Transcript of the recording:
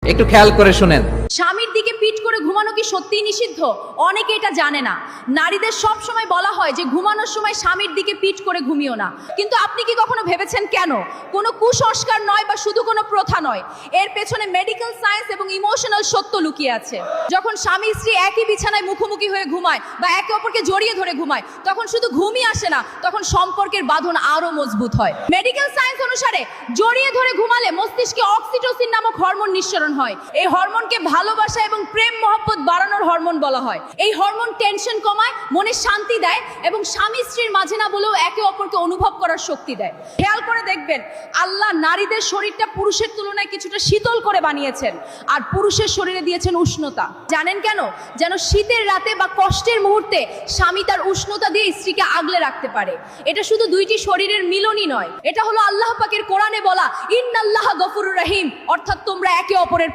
একটু খেয়াল করে শুনেন। স্বামীর দিকে পিঠ করে ঘুমানো কি সত্যিই নিষিদ্ধ? অনেকে এটা জানে না। নারীদের সব সময় বলা হয় যে ঘুমানোর সময় স্বামীর দিকে পিঠ করে ঘুমিও না, কিন্তু আপনি কি কখনো ভেবেছেন কেন? কোনো কুসংস্কার নয় বা শুধু কোনো প্রথা নয়, এর পেছনে মেডিকেল সায়েন্স এবং ইমোশনাল সত্য লুকিয়ে আছে। যখন স্বামী স্ত্রী একই বিছানায় মুখোমুখি হয়ে ঘুমায় বা একে অপরকে জড়িয়ে ধরে ঘুমায়, তখন শুধু ঘুমই আসে না, তখন সম্পর্কের বাঁধন আরো মজবুত হয়। মেডিকেল সায়েন্স অনুসারে জড়িয়ে ধরে ঘুমালে মস্তিষ্কে অক্সিটোসিন নামক হরমোন নিঃসরণ হয়। এই হরমোনকে ভালোবাসা এবং প্রেম মহব্বত বাড়ানোর হরমোন বলা হয়। এই হরমোন টেনশন কমায়, মনে শান্তি দেয় এবং স্বামী স্ত্রীর মাঝে না বলেও একে অপরকে অনুভব করার শক্তি দেয়। খেয়াল করে দেখবেন, আল্লাহ নারীদের শরীরটা পুরুষের তুলনায় কিছুটা শীতল করে বানিয়েছেন, আর পুরুষের শরীরে দিয়েছেন উষ্ণতা। জানেন কেন? যেন শীতের রাতে বা কষ্টের মুহূর্তে স্বামী তার উষ্ণতা দিয়ে স্ত্রীকে আগলে রাখতে পারে। এটা শুধু দুইটি শরীরের মিলনই নয়, এটা হলো আল্লাহ পাকের কোরআনে বলা ইন্নাল্লাহ গফুরুর রহিম, অর্থাৎ তোমরা একে অপরের